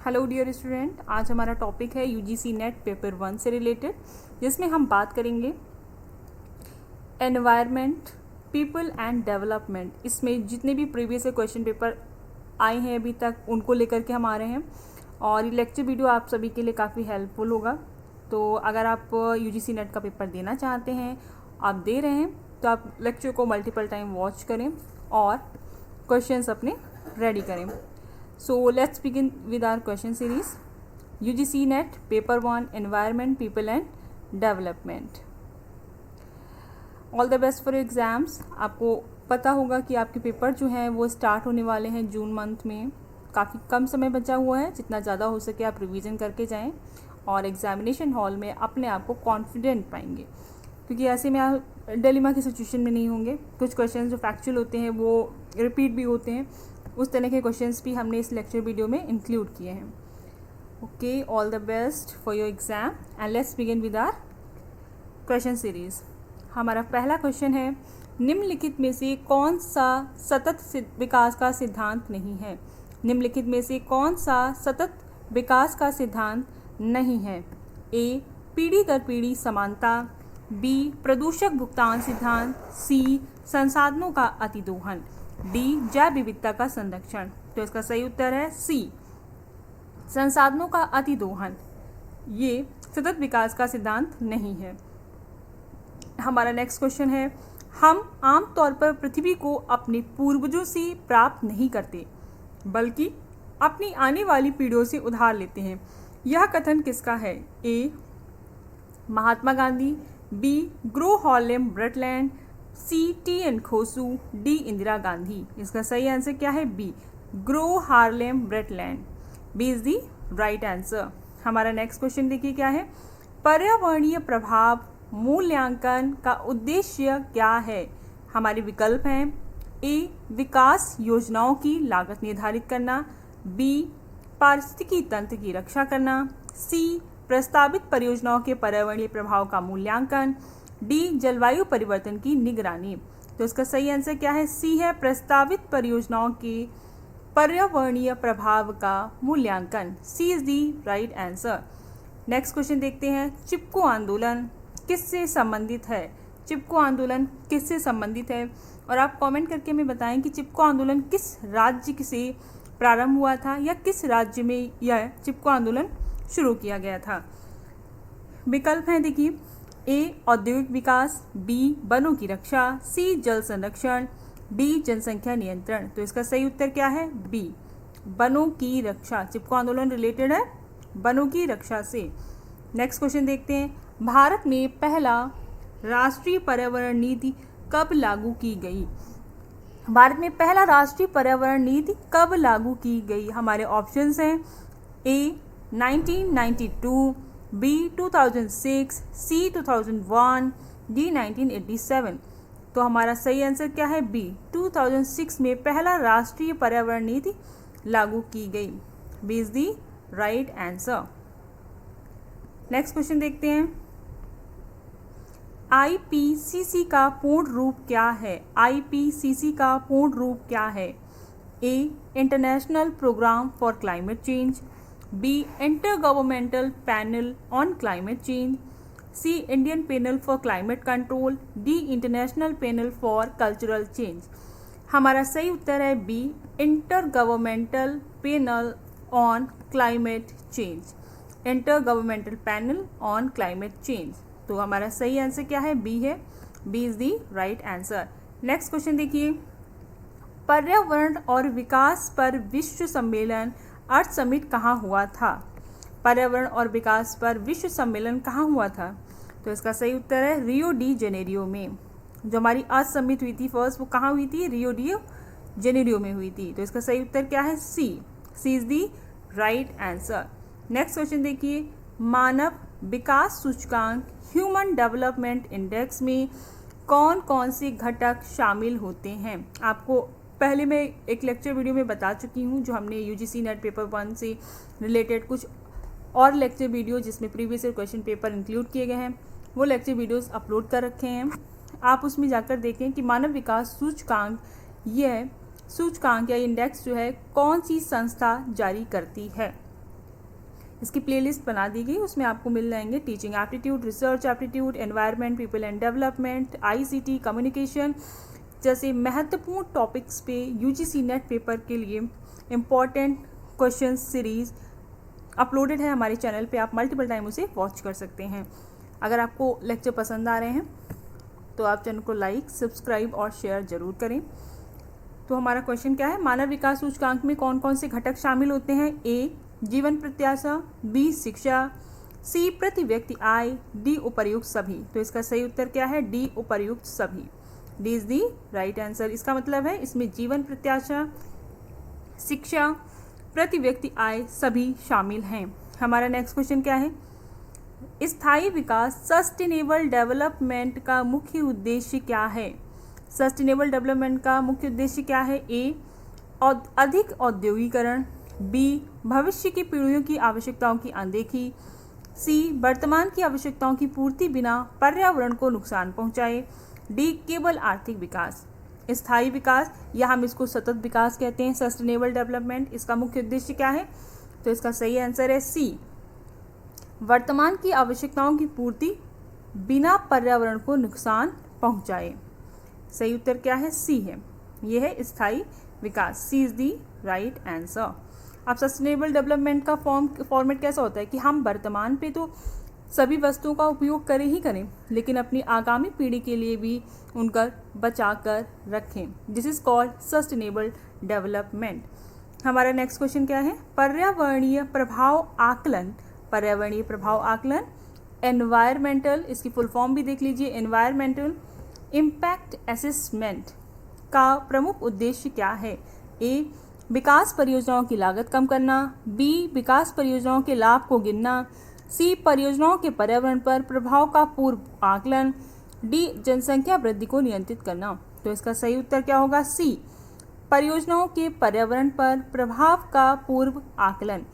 Hello dear student, आज हमारा topic है यूजीसी नेट पेपर 1 से रिलेटेड, जिसमें हम बात करेंगे एनवायरनमेंट, पीपल एंड डेवलपमेंट। इसमें जितने भी प्रीवियस क्वेश्चन पेपर आए हैं अभी तक उनको लेकर के हम आ रहे हैं और ये लेक्चर वीडियो आप सभी के लिए काफ़ी हेल्पफुल होगा। तो अगर आप यूजीसी नेट का पेपर देना चाहते हैं, आप दे रहे हैं, तो आप लेक्चर को मल्टीपल टाइम वॉच करें और क्वेश्चंस अपने रेडी करें। So let's begin with our question series. UGC NET Paper 1 Environment, People and Development. All the best for your exams. आपको पता होगा कि आपके पेपर जो हैं वो स्टार्ट होने वाले हैं जून मंथ में। काफ़ी कम समय बचा हुआ है, जितना ज़्यादा हो सके आप रिवीजन करके जाएं और एग्जामिनेशन हॉल में अपने आप को कॉन्फिडेंट पाएंगे, क्योंकि ऐसे में आप डिलेमा की सिचुएशन में नहीं होंगे। कुछ क्वेश्चन जो फैक्चुअल होते हैं वो रिपीट भी होते हैं, उस तरह के क्वेश्चंस भी हमने इस लेक्चर वीडियो में इंक्लूड किए हैं। Okay, all the best for your exam and let's begin with our question series. हमारा पहला क्वेश्चन है, निम्नलिखित में से कौन सा सतत विकास का सिद्धांत नहीं है? निम्नलिखित में से कौन सा सतत विकास का सिद्धांत नहीं है? ए, पीढ़ी दर पीढ़ी समानता, बी, प्रदूषक भुगतान सिद्धांत, सी, संसाधनों का अतिदोहन, डी, जैव विविधता का संरक्षण। तो इसका सही उत्तर है सी, संसाधनों का अतिदोहन। ये सतत विकास का सिद्धांत नहीं है। हमारा नेक्स्ट क्वेश्चन है, हम आमतौर पर पृथ्वी को अपने पूर्वजों से प्राप्त नहीं करते, बल्कि अपनी आने वाली पीढ़ियों से उधार लेते हैं। यह कथन किसका है? A, Mahatma Gandhi, B, Gro Harlem Brundtland, C, T N. Khoshoo, D, Indira Gandhi. इसका सही आंसर क्या है? B, Gro Harlem Brundtland. B is the right answer. हमारा नेक्स्ट क्वेश्चन देखिए क्या है, पर्यावरणीय प्रभाव मूल्यांकन का उद्देश्य क्या है? हमारे विकल्प हैं, ए, विकास योजनाओं की लागत निर्धारित करना, बी, पारिस्थितिकी तंत्र की रक्षा करना, सी, प्रस्तावित परियोजनाओं के पर्यावरणीय प्रभाव का मूल्यांकन, डी, जलवायु परिवर्तन की निगरानी। तो इसका सही आंसर क्या है? सी है, प्रस्तावित परियोजनाओं के पर्यावरणीय प्रभाव का मूल्यांकन। C is the right answer. Next question देखते हैं, चिपको आंदोलन किससे संबंधित है? चिपको आंदोलन किससे संबंधित है? और आप कमेंट करके हमें बताएं कि चिपको आंदोलन किस राज्य से प्रारंभ हुआ था या किस राज्य में यह चिपको आंदोलन शुरू किया गया था। विकल्प हैं देखिए, ए, औद्योगिक विकास, बी, वनों की रक्षा, सी, जल संरक्षण, डी, जनसंख्या नियंत्रण। तो इसका सही उत्तर क्या है? बी, वनों की रक्षा। चिपको आंदोलन रिलेटेड है वनों की रक्षा से। नेक्स्ट क्वेश्चन देखते हैं, भारत में पहला राष्ट्रीय पर्यावरण नीति कब लागू की गई? भारत में पहला राष्ट्रीय पर्यावरण नीति कब लागू की गई? हमारे ऑप्शंस हैं, ए, 1992, बी, 2006, सी, 2001, डी, 1987। तो हमारा सही आंसर क्या है? बी, 2006 में पहला राष्ट्रीय पर्यावरण नीति लागू की गई। B is the right answer. Next question देखते हैं, आईपीसीसी का पूर्ण रूप क्या है? आईपीसीसी का पूर्ण रूप क्या है? A, international programme for climate change, B, intergovernmental panel on climate change, C, Indian panel for climate control, D, international panel for cultural change. हमारा सही उत्तर है B, intergovernmental panel on climate change. Intergovernmental panel on climate change. तो हमारा सही answer क्या है? B है। B is the right answer. Next question देखिए, पर्यावरण और विकास पर विश्व सम्मेलन अर्थ समिट कहाँ हुआ था? पर्यावरण और विकास पर विश्व सम्मेलन कहाँ हुआ था? तो इसका सही उत्तर है रियो डी जेनेरियो में। जो हमारी अर्थ समिट हुई थी फर्स्ट, वो कहाँ हुई थी? रियो डी जेनेरियो में हुई थी। तो इसका सही उत्तर क्या है? C. C is the right answer. Next question देखिए, मानव विकास सूचकांक ह्यूमन डेवलपमेंट इंडेक्स में कौन कौन से घटक शामिल होते हैं? आपको पहले मैं एक लेक्चर वीडियो में बता चुकी हूँ, जो हमने यूजीसी नेट पेपर 1 से रिलेटेड कुछ और लेक्चर वीडियो जिसमें प्रीवियस क्वेश्चन पेपर इंक्लूड किए गए हैं, वो लेक्चर वीडियोस अपलोड कर रखे हैं। आप उसमें जाकर देखें कि मानव विकास सूचकांक, यह सूचकांक या इंडेक्स जो है कौन सी संस्था जारी करती है। इसकी प्लेलिस्ट बना दी गई, उसमें आपको मिल जाएंगे teaching aptitude, research aptitude, environment, people and development, ICT, communication जैसे महत्वपूर्ण टॉपिक्स पे UGC नेट पेपर के लिए इम्पॉर्टेंट क्वेश्चन सीरीज़ अपलोडेड है हमारे चैनल पे। आप मल्टीपल टाइम उसे वॉच कर सकते हैं। अगर आपको लेक्चर पसंद आ रहे हैं तो आप चैनल को लाइक, सब्सक्राइब और शेयर ज़रूर करें। तो हमारा क्वेश्चन क्या है, मानव विकास सूचकांक में कौन कौन से घटक शामिल होते हैं? ए जीवन प्रत्याशा, बी शिक्षा, सी प्रति व्यक्ति आय, डी उपर्युक्त सभी। तो इसका सही उत्तर क्या है? डी उपर्युक्त सभी। D is the right answer. इसका मतलब है इसमें जीवन प्रत्याशा, शिक्षा, प्रति व्यक्ति आय सभी शामिल हैं। हमारा नेक्स्ट क्वेश्चन क्या है, स्थायी विकास सस्टेनेबल डेवलपमेंट का मुख्य उद्देश्य क्या है? सस्टेनेबल डेवलपमेंट का मुख्य उद्देश्य क्या है? ए अधिक औद्योगिकरण, बी भविष्य की पीढ़ियों की आवश्यकताओं की अनदेखी, सी वर्तमान की आवश्यकताओं की पूर्ति बिना पर्यावरण को नुकसान पहुंचाए, डी केवल आर्थिक विकास। स्थायी विकास या हम इसको सतत विकास कहते हैं, सस्टेनेबल डेवलपमेंट, इसका मुख्य उद्देश्य क्या है? तो इसका सही आंसर है सी वर्तमान की आवश्यकताओं की पूर्ति बिना पर्यावरण को नुकसान पहुंचाए। सही उत्तर क्या है? सी है, यह है स्थायी विकास। C is the right answer. अब सस्टेनेबल डेवलपमेंट का फॉर्मेट कैसा होता है कि हम वर्तमान पे तो सभी वस्तुओं का उपयोग करें ही करें, लेकिन अपनी आगामी पीढ़ी के लिए भी उनका बचा कर रखें। This is called sustainable development. हमारा नेक्स्ट क्वेश्चन क्या है, पर्यावरणीय प्रभाव आकलन। पर्यावरणीय प्रभाव आकलन, एनवायरमेंटल, इसकी फुल फॉर्म भी देख लीजिए, एनवायरमेंटल इम्पैक्ट असेसमेंट का प्रमुख उद्देश्य क्या है? ए विकास परियोजनाओं की लागत कम करना, बी विकास परियोजनाओं के लाभ को गिनना, सी परियोजनाओं के पर्यावरण पर प्रभाव का पूर्व आकलन, डी जनसंख्या वृद्धि को नियंत्रित करना। तो इसका सही उत्तर क्या होगा? सी परियोजनाओं के पर्यावरण पर प्रभाव का पूर्व आकलन।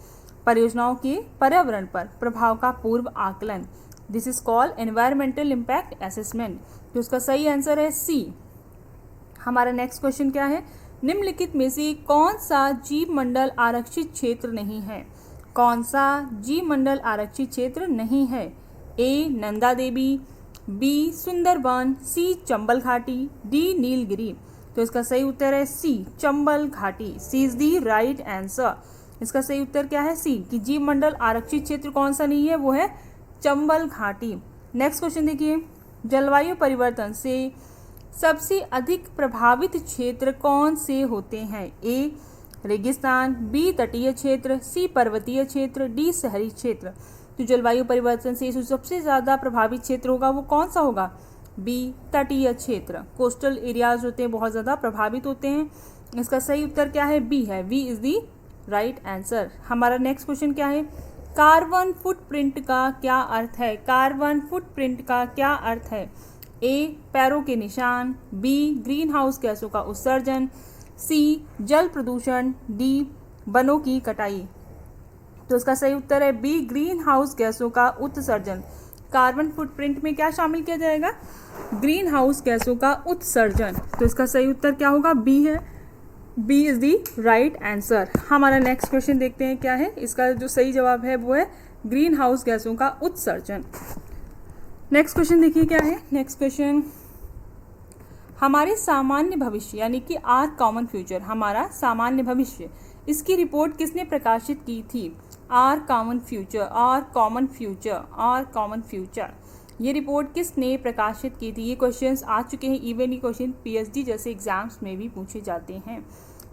परियोजनाओं के पर्यावरण पर प्रभाव का पूर्व आकलन, this is called environmental impact assessment. तो इसका सही आंसर है सी। हमारा नेक्स्ट क्वेश्चन क्या है, निम्नलिखित में से कौन सा जीव मंडल आरक्षित क्षेत्र नहीं है? कौन सा जीव मंडल आरक्षित क्षेत्र नहीं है? ए नंदा देवी, बी सुंदरबन, सी चंबल घाटी, डी नीलगिरी। तो इसका सही उत्तर है सी चंबल घाटी। सी इज दी राइट आंसर। इसका सही उत्तर क्या है? सी कि जीव मंडल आरक्षित क्षेत्र कौन सा नहीं है, वो है चंबल घाटी। नेक्स्ट क्वेश्चन देखिए, जलवायु परिवर्तन से सबसे अधिक प्रभावित क्षेत्र कौन से होते हैं? ए रेगिस्तान, बी तटीय क्षेत्र, सी पर्वतीय क्षेत्र, डी शहरी क्षेत्र। तो जलवायु परिवर्तन से जो सबसे ज़्यादा प्रभावित क्षेत्र होगा वो कौन सा होगा? बी तटीय क्षेत्र। कोस्टल एरियाज होते हैं बहुत ज़्यादा प्रभावित होते हैं। इसका सही उत्तर क्या है? बी है, B is the right answer. हमारा नेक्स्ट क्वेश्चन क्या है, कार्बन फुटप्रिंट का क्या अर्थ है? कार्बन फुटप्रिंट का क्या अर्थ है? ए पैरों के निशान, बी ग्रीन हाउस गैसों का उत्सर्जन, सी जल प्रदूषण, डी वनों की कटाई। तो इसका सही उत्तर है बी ग्रीन हाउस गैसों का उत्सर्जन। कार्बन फुटप्रिंट में क्या शामिल किया जाएगा? ग्रीन हाउस गैसों का उत्सर्जन। तो इसका सही उत्तर क्या होगा? बी है, B is the right answer. हमारा नेक्स्ट क्वेश्चन देखते हैं क्या है। इसका जो सही जवाब है वो है ग्रीन हाउस गैसों का उत्सर्जन। नेक्स्ट क्वेश्चन देखिए क्या है। नेक्स्ट क्वेश्चन, हमारे सामान्य भविष्य यानी कि आर कॉमन फ्यूचर, हमारा सामान्य भविष्य, इसकी रिपोर्ट किसने प्रकाशित की थी? Our common future, our common future, our common future, ये रिपोर्ट किसने प्रकाशित की थी? ये क्वेश्चंस आ चुके हैं, इवन ये क्वेश्चन पीएचडी जैसे एग्जाम्स में भी पूछे जाते हैं।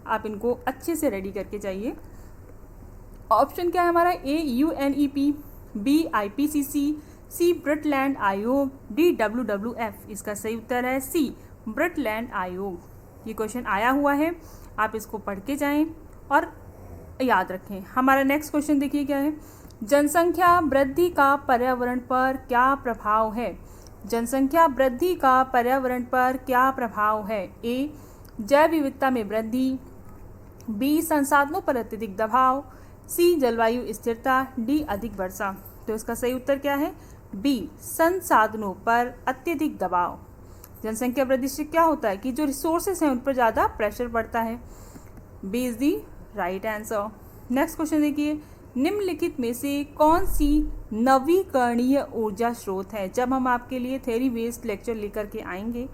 आप इनको अच्छे से रेडी करके जाइए। ऑप्शन क्या है हमारा? ए UNEP, बी IPCC, सी ब्रटलैंड आयोग, डी WWF। इसका सही उत्तर है सी ब्रटलैंड आयोग। ये क्वेश्चन आया हुआ है, आप इसको पढ़ के जाएं और याद रखें। हमारा नेक्स्ट क्वेश्चन देखिए क्या है, जनसंख्या वृद्धि का पर्यावरण पर क्या प्रभाव है? जनसंख्या वृद्धि का पर्यावरण पर क्या प्रभाव है? ए जैव विविधता में वृद्धि, बी संसाधनों पर अत्यधिक दबाव, सी जलवायु स्थिरता, डी अधिक वर्षा। तो इसका सही उत्तर क्या है? बी संसाधनों पर अत्यधिक दबाव। जनसंख्या वृद्धि से क्या होता है कि जो रिसोर्सेज हैं उन पर ज़्यादा प्रेशर पड़ता है। B is the right answer. Next question देखिए, निम्नलिखित में से कौन सी नवीकरणीय ऊर्जा स्रोत है? जब हम आपके लिए थ्योरी बेस्ड लेक्चर लेकर के आएंगे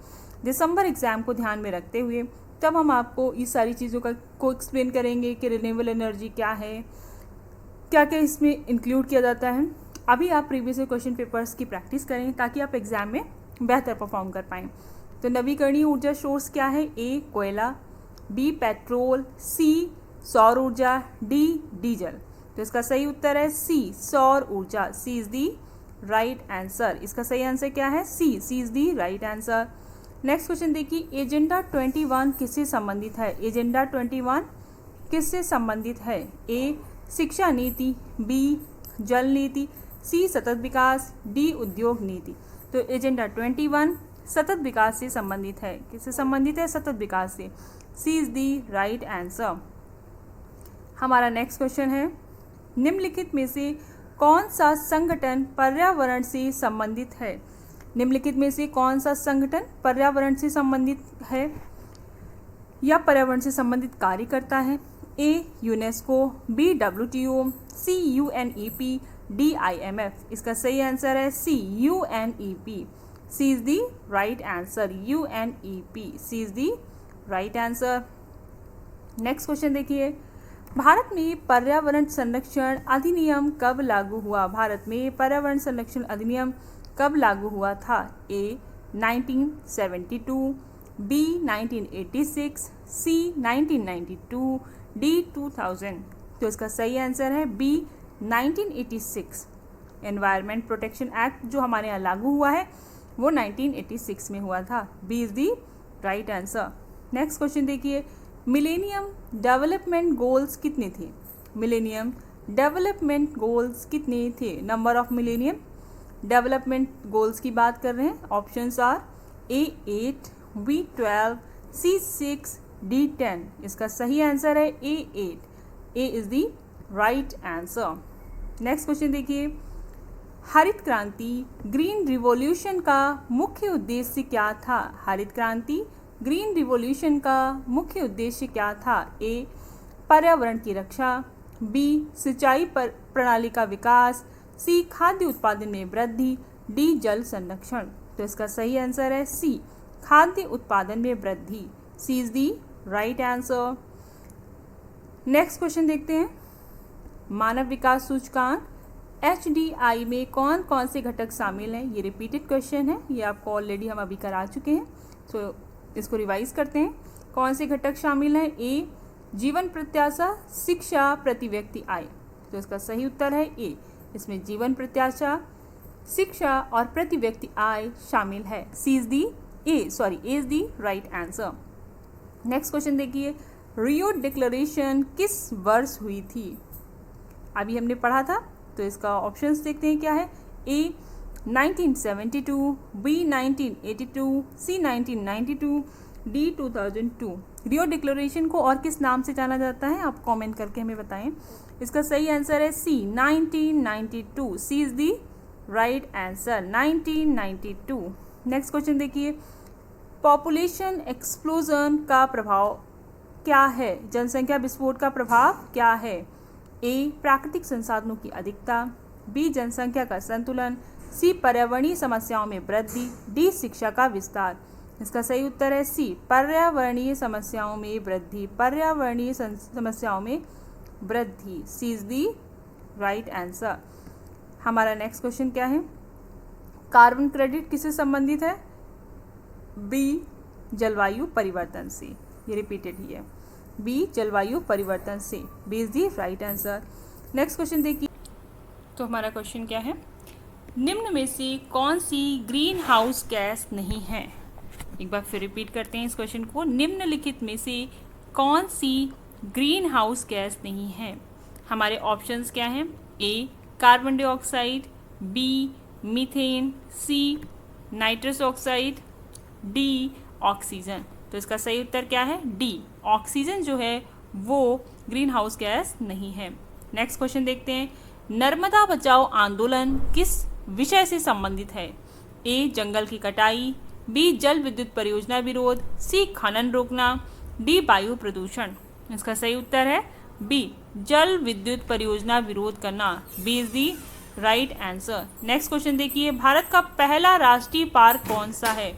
दिसंबर एग्ज़ाम को ध्यान में रखते हुए, तब हम आपको इस सारी चीज़ों को एक्सप्लेन करेंगे कि रिन्यूएबल एनर्जी क्या है, क्या क्या इसमें इंक्लूड किया जाता है। अभी आप प्रीवियस क्वेश्चन पेपर्स की प्रैक्टिस करें ताकि आप एग्ज़ाम में बेहतर परफॉर्म कर पाएँ। तो नवीकरणीय ऊर्जा सोर्स क्या है? ए कोयला, बी पेट्रोल, सी सौर ऊर्जा, डी डीजल। तो इसका सही उत्तर है सी सौर ऊर्जा। C is the right answer. इसका सही आंसर क्या है? C is the right answer. Next question देखिए, एजेंडा 21 किससे संबंधित है? एजेंडा 21 किससे संबंधित है? ए शिक्षा नीति, बी जल नीति, सी सतत विकास, डी उद्योग नीति। तो एजेंडा 21 सतत विकास से संबंधित है। किससे संबंधित है? सतत विकास से। सी इज़ दी राइट आंसर। हमारा नेक्स्ट क्वेश्चन है, निम्नलिखित में से कौन सा संगठन पर्यावरण से संबंधित है? निम्नलिखित में से कौन सा संगठन पर्यावरण से संबंधित है या पर्यावरण से संबंधित कार्य करता है? A UNESCO, B WTO, C UNEP, D IMF। इसका सही आंसर है C UNEP। C is the right answer. UNEP, C is the right answer. Next question देखिए, भारत में पर्यावरण संरक्षण अधिनियम कब लागू हुआ? भारत में पर्यावरण संरक्षण अधिनियम कब लागू हुआ था? ए 1972, बी 1986, सी 1992, डी 2000। तो इसका सही आंसर है बी 1986। एनवायरनमेंट प्रोटेक्शन एक्ट जो हमारे यहाँ लागू हुआ है वो 1986 में हुआ था। B is the right answer. Next question देखिए, मिलेनियम डेवलपमेंट गोल्स कितने थे? मिलेनियम डेवलपमेंट गोल्स कितने थे? Number of millennium development goals की बात कर रहे हैं। Options are A 8, B 12, C 6, D 10। इसका सही आंसर है A 8। A is the right answer. Next question देखिए, हरित क्रांति ग्रीन रिवॉल्यूशन का मुख्य उद्देश्य क्या था? हरित क्रांति ग्रीन रिवॉल्यूशन का मुख्य उद्देश्य क्या था? ए पर्यावरण की रक्षा, बी सिंचाई प्रणाली का विकास, सी खाद्य उत्पादन में वृद्धि, डी जल संरक्षण। तो इसका सही आंसर है सी खाद्य उत्पादन में वृद्धि। C is the right answer. Next question देखते हैं, मानव विकास सूचकांक HDI में कौन कौन से घटक शामिल हैं? ये रिपीटेड क्वेश्चन है, ये आपको ऑलरेडी हम अभी करा चुके हैं, तो इसको रिवाइज करते हैं। कौन से घटक शामिल हैं? ए जीवन प्रत्याशा, शिक्षा, प्रति व्यक्ति आय। तो इसका सही उत्तर है ए। इसमें जीवन प्रत्याशा, शिक्षा और प्रति व्यक्ति आय शामिल है। C is the A is the right answer. Next question देखिए, रियो डिक्लेरेशन किस वर्ष हुई थी? अभी हमने पढ़ा था, तो इसका ऑप्शंस देखते हैं क्या है। ए 1972, बी 1982, सी 1992, डी 2002। रियो डिक्लेरेशन को और किस नाम से जाना जाता है? आप कमेंट करके हमें बताएं। इसका सही आंसर है C 1992। C is the right answer 1992। Next question देखिए, पॉपुलेशन एक्सप्लोजन का प्रभाव क्या है? जनसंख्या विस्फोट का प्रभाव क्या है? ए प्राकृतिक संसाधनों की अधिकता, बी जनसंख्या का संतुलन, सी पर्यावरणीय समस्याओं में वृद्धि, डी शिक्षा का विस्तार। इसका सही उत्तर है सी पर्यावरणीय समस्याओं में वृद्धि। पर्यावरणीय समस्याओं में वृद्धि। C is the right answer. हमारा नेक्स्ट क्वेश्चन क्या है, कार्बन क्रेडिट किससे संबंधित है? बी जलवायु परिवर्तन से। ये रिपीटेड ही है, बी जलवायु परिवर्तन से। B is the right answer. Next question देखिए, तो हमारा क्वेश्चन क्या है, निम्न में से कौन सी ग्रीन हाउस गैस नहीं है? एक बार फिर रिपीट करते हैं इस क्वेश्चन को, निम्नलिखित में से कौन सी ग्रीन हाउस गैस नहीं है? हमारे ऑप्शंस क्या हैं? ए carbon dioxide, B methane, C nitrous oxide, D oxygen. तो इसका सही उत्तर क्या है? डी ऑक्सीजन जो है वो ग्रीन हाउस गैस नहीं है। नेक्स्ट क्वेश्चन देखते हैं, नर्मदा बचाओ आंदोलन किस विषय से संबंधित है? ए जंगल की कटाई, बी जल विद्युत परियोजना विरोध, सी खनन रोकना, डी वायु प्रदूषण। इसका सही उत्तर है बी जल विद्युत परियोजना विरोध करना। B is the right answer. Next question देखिए, भारत का पहला राष्ट्रीय पार्क कौन सा है?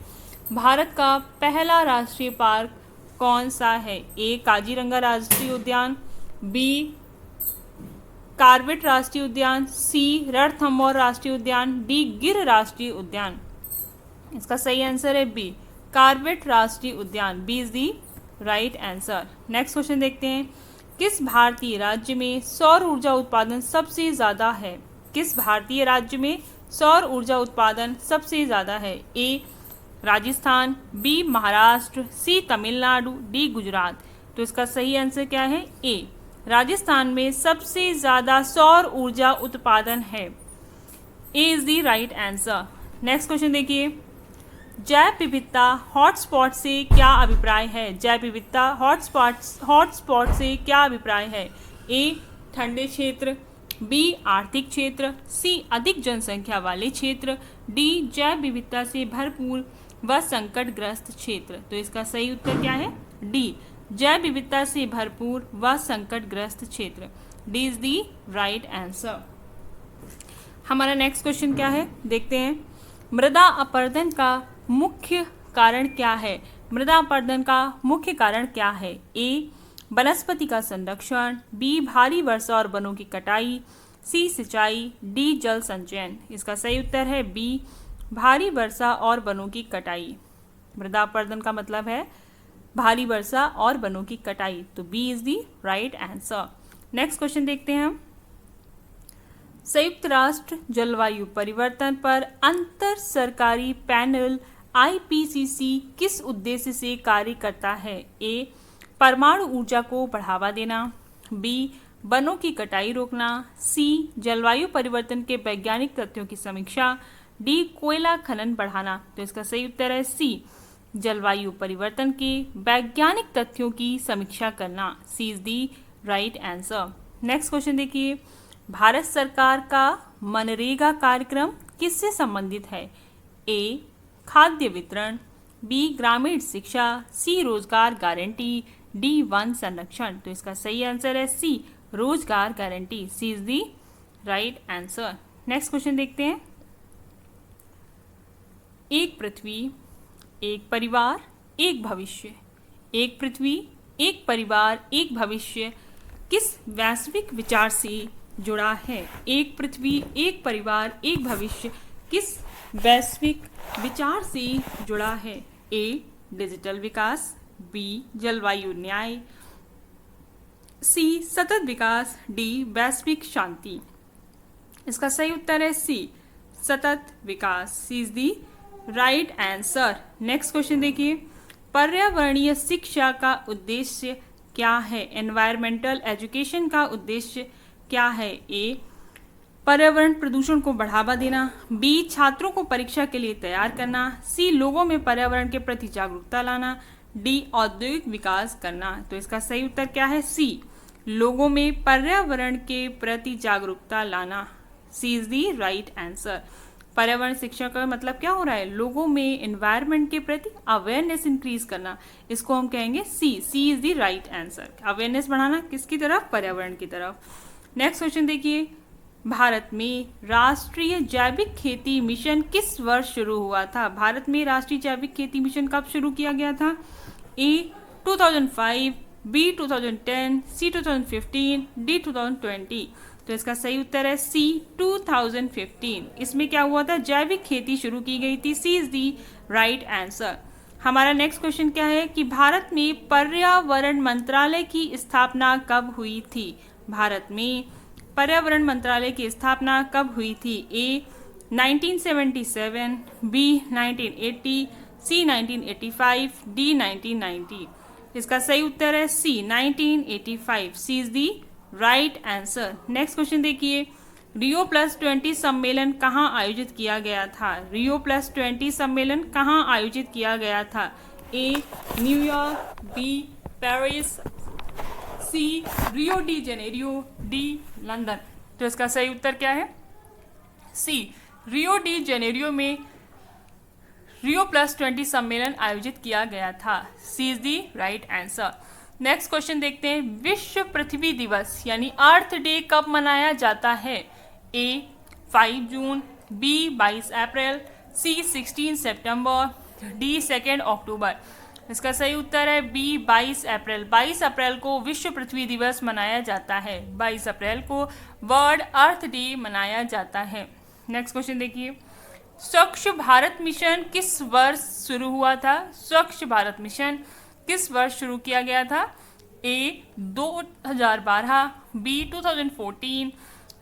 भारत का पहला राष्ट्रीय पार्क कौन सा है? ए काजीरंगा राष्ट्रीय उद्यान, बी कार्बेट राष्ट्रीय उद्यान, सी रणथंभौर राष्ट्रीय उद्यान, डी गिर राष्ट्रीय उद्यान। इसका सही आंसर है बी कार्बेट राष्ट्रीय उद्यान। B is the right answer. Next question देखते हैं, किस भारतीय राज्य में सौर ऊर्जा उत्पादन सबसे ज़्यादा है? किस भारतीय राज्य में सौर ऊर्जा उत्पादन सबसे ज़्यादा है? ए राजस्थान, बी महाराष्ट्र, सी तमिलनाडु, डी गुजरात। तो इसका सही आंसर क्या है? ए राजस्थान में सबसे ज़्यादा सौर ऊर्जा उत्पादन है। A is the right answer. Next question देखिए, जैव विविधता हॉटस्पॉट से क्या अभिप्राय है? जैव विविधता हॉटस्पॉट से क्या अभिप्राय है? ए ठंडे क्षेत्र, बी आर्थिक क्षेत्र, सी अधिक जनसंख्या वाले क्षेत्र, डी जैव विविधता से भरपूर व संकटग्रस्त क्षेत्र। तो इसका सही उत्तर क्या है? डी जैव विविधता से भरपूर व संकटग्रस्त क्षेत्र। D is the right answer. हमारा नेक्स्ट क्वेश्चन क्या है देखते हैं, मृदा अपरदन का मुख्य कारण क्या है? मृदा अपरदन का मुख्य कारण क्या है? ए वनस्पति का संरक्षण, बी भारी वर्षा और वनों की कटाई, सी सिंचाई, डी जल संचयन। इसका सही उत्तर है बी भारी वर्षा और वनों की कटाई। मृदा अपरदन का मतलब है भारी वर्षा और वनों की कटाई। तो B is the right answer. Next question देखते हैं हम, संयुक्त राष्ट्र जलवायु परिवर्तन पर अंतर सरकारी पैनल IPCC किस उद्देश्य से कार्य करता है? ए परमाणु ऊर्जा को बढ़ावा देना, बी वनों की कटाई रोकना, सी जलवायु परिवर्तन के वैज्ञानिक तथ्यों की समीक्षा, डी कोयला खनन बढ़ाना। तो इसका सही उत्तर है सी जलवायु परिवर्तन के वैज्ञानिक तथ्यों की समीक्षा करना। C is the right answer. Next question देखिए, भारत सरकार का मनरेगा कार्यक्रम किससे संबंधित है? ए खाद्य वितरण, बी ग्रामीण शिक्षा, सी रोजगार गारंटी, डी वन संरक्षण। तो इसका सही आंसर है सी रोजगार गारंटी। C is the right answer. Next question देखते हैं, एक पृथ्वी एक परिवार एक भविष्य, एक पृथ्वी एक परिवार एक भविष्य किस वैश्विक विचार से जुड़ा है? एक पृथ्वी एक परिवार एक भविष्य किस वैश्विक विचार से जुड़ा है? ए डिजिटल विकास, बी जलवायु न्याय, सी सतत विकास, डी वैश्विक शांति। इसका सही उत्तर है सी सतत विकास। C is the right answer. Next question देखिए, पर्यावरणीय शिक्षा का उद्देश्य क्या है? एनवायरमेंटल एजुकेशन का उद्देश्य क्या है? ए पर्यावरण प्रदूषण को बढ़ावा देना, बी छात्रों को परीक्षा के लिए तैयार करना, सी लोगों में पर्यावरण के प्रति जागरूकता लाना, डी औद्योगिक विकास करना। तो इसका सही उत्तर क्या है? सी लोगों में पर्यावरण के प्रति जागरूकता लाना। सी इज दी राइट आंसर। पर्यावरण शिक्षा का मतलब क्या हो रहा है? लोगों में एनवायरनमेंट के प्रति अवेयरनेस इंक्रीज करना। इसको हम कहेंगे C. C is the right answer. Awareness बढ़ाना किसकी तरफ? पर्यावरण की तरफ। नेक्स्ट क्वेश्चन देखिए, भारत में राष्ट्रीय जैविक खेती मिशन किस वर्ष शुरू हुआ था? भारत में राष्ट्रीय जैविक खेती मिशन कब शुरू किया गया था? ए 2005, बी 2010, सी 2015, डी 2020। तो इसका सही उत्तर है सी 2015। इसमें क्या हुआ था? जैविक खेती शुरू की गई थी। सी इज दी राइट आंसर। हमारा नेक्स्ट क्वेश्चन क्या है कि भारत में पर्यावरण मंत्रालय की स्थापना कब हुई थी? भारत में पर्यावरण मंत्रालय की स्थापना कब हुई थी? A 1977, B 1980, C 1985, D 1990। इसका सही उत्तर है C 1985। C is the right answer. Next question देखिए, Rio+20 सम्मेलन कहाँ आयोजित किया गया था? Rio+20 सम्मेलन कहाँ आयोजित किया गया था? A New York, B Paris, C Rio de Janeiro, D London. तो इसका सही उत्तर क्या है? सी रियो डी जेनेरियो में Rio+20 सम्मेलन आयोजित किया गया था। C is the right answer. Next question देखते हैं, विश्व पृथ्वी दिवस यानी अर्थ डे कब मनाया जाता है? ए 5 जून, बी 22 अप्रैल, सी 16 सितंबर, डी 2 अक्टूबर। इसका सही उत्तर है बी 22 अप्रैल। 22 अप्रैल को विश्व पृथ्वी दिवस मनाया जाता है। 22 अप्रैल को वर्ल्ड अर्थ डे मनाया जाता है। नेक्स्ट क्वेश्चन देखिए, स्वच्छ भारत मिशन किस वर्ष शुरू हुआ था? स्वच्छ भारत मिशन किस वर्ष शुरू किया गया था? ए 2012, बी 2014,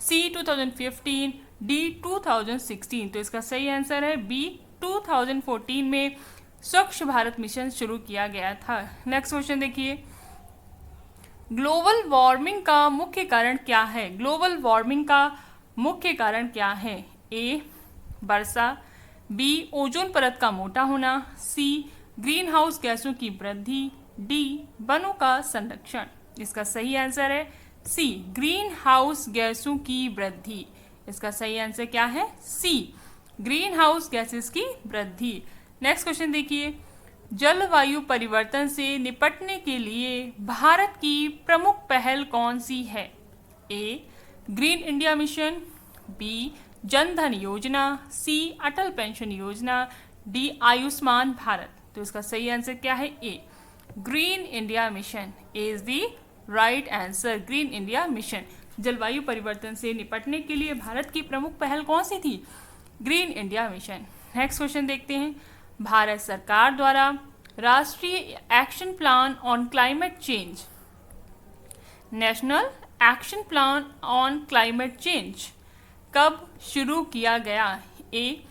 सी 2015, डी 2016। तो इसका सही आंसर है बी 2014 में स्वच्छ भारत मिशन शुरू किया गया था। नेक्स्ट क्वेश्चन देखिए, ग्लोबल वार्मिंग का मुख्य कारण क्या है? ग्लोबल वार्मिंग का मुख्य कारण क्या है? ए वर्षा, बी ओजोन परत का मोटा होना, सी ग्रीन हाउस गैसों की वृद्धि, डी वनों का संरक्षण। इसका सही आंसर है सी ग्रीन हाउस गैसों की वृद्धि। इसका सही आंसर क्या है? सी ग्रीन हाउस गैसेस की वृद्धि। नेक्स्ट क्वेश्चन देखिए, जलवायु परिवर्तन से निपटने के लिए भारत की प्रमुख पहल कौन सी है? A Green India Mission, B Jan Dhan Yojana, C Atal pension Yojana, D Ayushman Bharat. तो इसका सही आंसर क्या है? A Green India Mission is the right answer. Green India Mission, जलवायु परिवर्तन से निपटने के लिए भारत की प्रमुख पहल कौन सी थी? Green India mission. Next question देखते हैं, भारत सरकार द्वारा राष्ट्रीय action plan on climate change, national action plan on climate change कब शुरू किया गया? A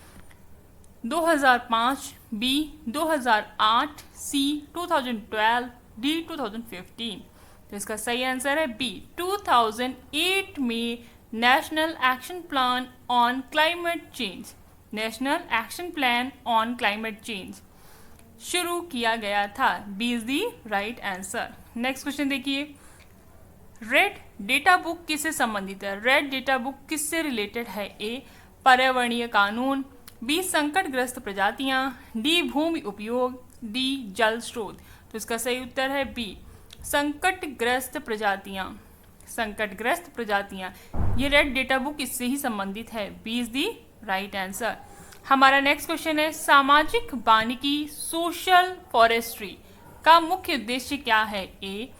2005, B 2008, C 2012, D 2015। तो इसका सही आंसर है बी 2008 में national action plan on climate change, national action plan on climate change शुरू किया गया था। B is the right answer. Next question देखिए, रेड डेटा बुक किससे संबंधित है? रेड डेटा बुक किससे रिलेटेड है? ए पर्यावरणीय कानून, बी संकटग्रस्त प्रजातियां, डी भूमि उपयोग, डी जल स्रोत। तो इसका सही उत्तर है बी संकटग्रस्त प्रजातियां। संकटग्रस्त प्रजातियां, ये रेड डेटा बुक इससे ही संबंधित है। B is the right answer. हमारा नेक्स्ट क्वेश्चन है, सामाजिक वानिकी सोशल फॉरेस्ट्री का मुख्य उद्देश्य क्या है? ए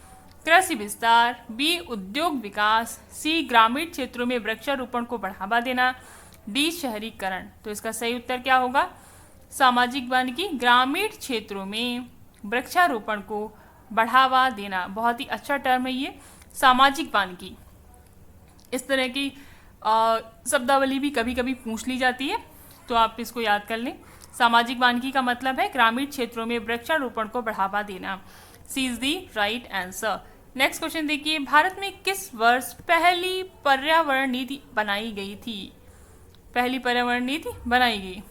कृषि विस्तार, बी उद्योग विकास, सी ग्रामीण क्षेत्रों में वृक्षारोपण को बढ़ावा देना, डी शहरीकरण। तो इसका सही उत्तर क्या होगा? सामाजिक वानिकी ग्रामीण क्षेत्रों में वृक्षारोपण को बढ़ावा देना। बहुत ही अच्छा टर्म है ये सामाजिक वानिकी। इस तरह की शब्दावली भी कभी कभी पूछ ली जाती है, तो आप इसको याद कर लें। सामाजिक वानिकी का मतलब है ग्रामीण क्षेत्रों में वृक्षारोपण को बढ़ावा देना। C is the right answer. Next question देखिए, भारत में किस वर्ष पहली पर्यावरण नीति बनाई गई थी? पहली पर्यावरण नीति बनाई गई?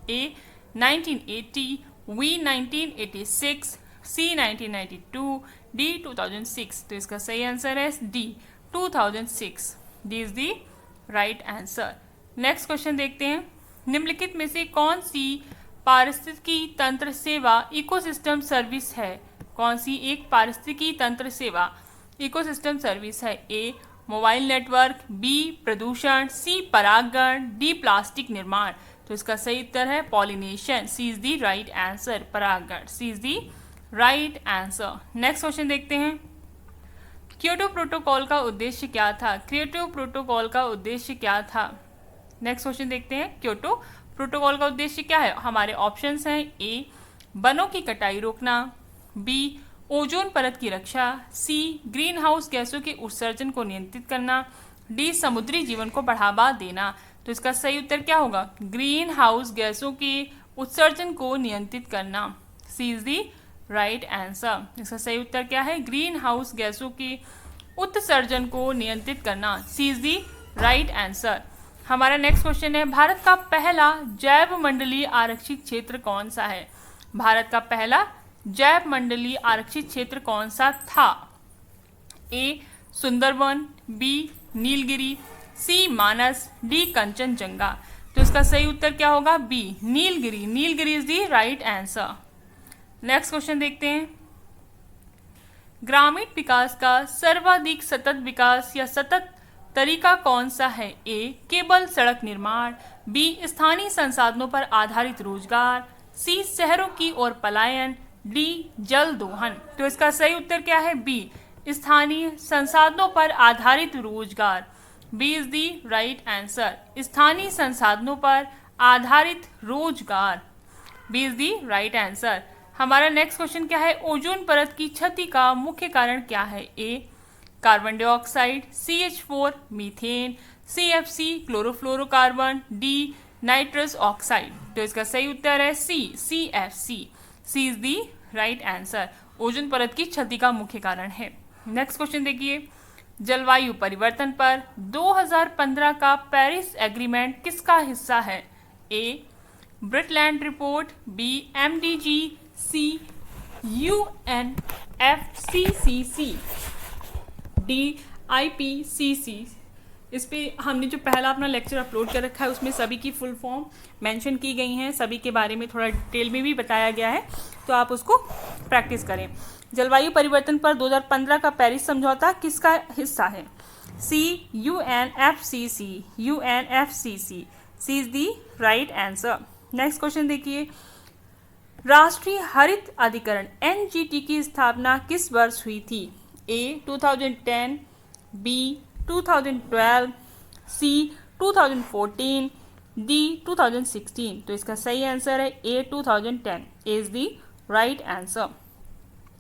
ए 1980, बी 1986, सी 1992, डी 2006। तो इसका सही आंसर है D 2006। D is the right answer. Next question देखते हैं, निम्नलिखित में से कौन सी पारिस्थितिकी तंत्र सेवा इकोसिस्टम सर्विस है? कौन सी एक पारिस्थितिकी तंत्र सेवा इकोसिस्टम सर्विस है? ए मोबाइल नेटवर्क, बी प्रदूषण, सी परागण, डी प्लास्टिक निर्माण। तो इसका सही उत्तर है pollination. C is the right answer, परागण। C is the right answer. Next question देखते हैं, क्योटो प्रोटोकॉल का उद्देश्य क्या था? क्योटो प्रोटोकॉल का उद्देश्य क्या था? नेक्स्ट क्वेश्चन देखते हैं, क्योटो प्रोटोकॉल का उद्देश्य क्या है? हमारे ऑप्शंस हैं, ए वनों की कटाई रोकना, बी ओजोन परत की रक्षा, सी ग्रीन हाउस गैसों के उत्सर्जन को नियंत्रित करना, डी समुद्री जीवन को बढ़ावा देना। तो इसका सही उत्तर क्या होगा? ग्रीन हाउस गैसों के उत्सर्जन को नियंत्रित करना। C is the right answer. इसका सही उत्तर क्या है? ग्रीन हाउस गैसों के उत्सर्जन को नियंत्रित करना। C is the right answer. हमारा नेक्स्ट क्वेश्चन है, भारत का पहला जैव मंडलीय आरक्षित क्षेत्र कौन सा है? भारत का पहला जैव मंडलीय आरक्षित क्षेत्र कौन सा था? A Sundarban, B Nilgiri, C Manas, D Kanchenjunga. तो इसका सही उत्तर क्या होगा? B Nilgiri. Nilgiri is the right answer. Next question देखते हैं, ग्रामीण विकास का सर्वाधिक सतत विकास या सतत तरीका कौन सा है? ए. केवल सड़क निर्माण, बी. स्थानीय संसाधनों पर आधारित रोजगार, सी. शहरों की ओर पलायन, डी. जल दोहन। तो इसका सही उत्तर क्या है? बी. स्थानीय संसाधनों पर आधारित रोजगार। B is the right answer. स्थानीय संसाधनों पर आधारित रोजगार, B is the right answer. हमारा नेक्स्ट क्वेश्चन क्या है? ओजोन परत की क्षति का मुख्य कारण क्या है? A. Carbon dioxide, CH4 methane, CFC chlorofluorocarbon, D. Nitrous oxide. तो इसका सही उत्तर है C, CFC। C is the right answer. Ozone परत की क्षति का मुख्य कारण है। नेक्स्ट क्वेश्चन देखिए, जलवायु परिवर्तन पर 2015 का पेरिस एग्रीमेंट किसका हिस्सा है? ए. ब्रिटलैंड रिपोर्ट, बी. MDG, सी. UNFCCC, D. IPCC। इस पे हमने जो पहला अपना लेक्चर अपलोड कर रखा है उसमें सभी की फुल फॉर्म मेंशन की गई हैं, सभी के बारे में थोड़ा डिटेल में भी बताया गया है, तो आप उसको प्रैक्टिस करें। जलवायु परिवर्तन पर 2015 का पेरिस समझौता किसका हिस्सा है? C. UNFCC, UNFCC। C is the right answer. Next question देखिए, राष्ट्रीय हरित अधिकरण NGT की स्थापना किस वर्ष हुई थी? ए. 2010, बी. 2012, सी. 2014, डी. 2016। तो इसका सही आंसर है ए. 2010 is the right answer.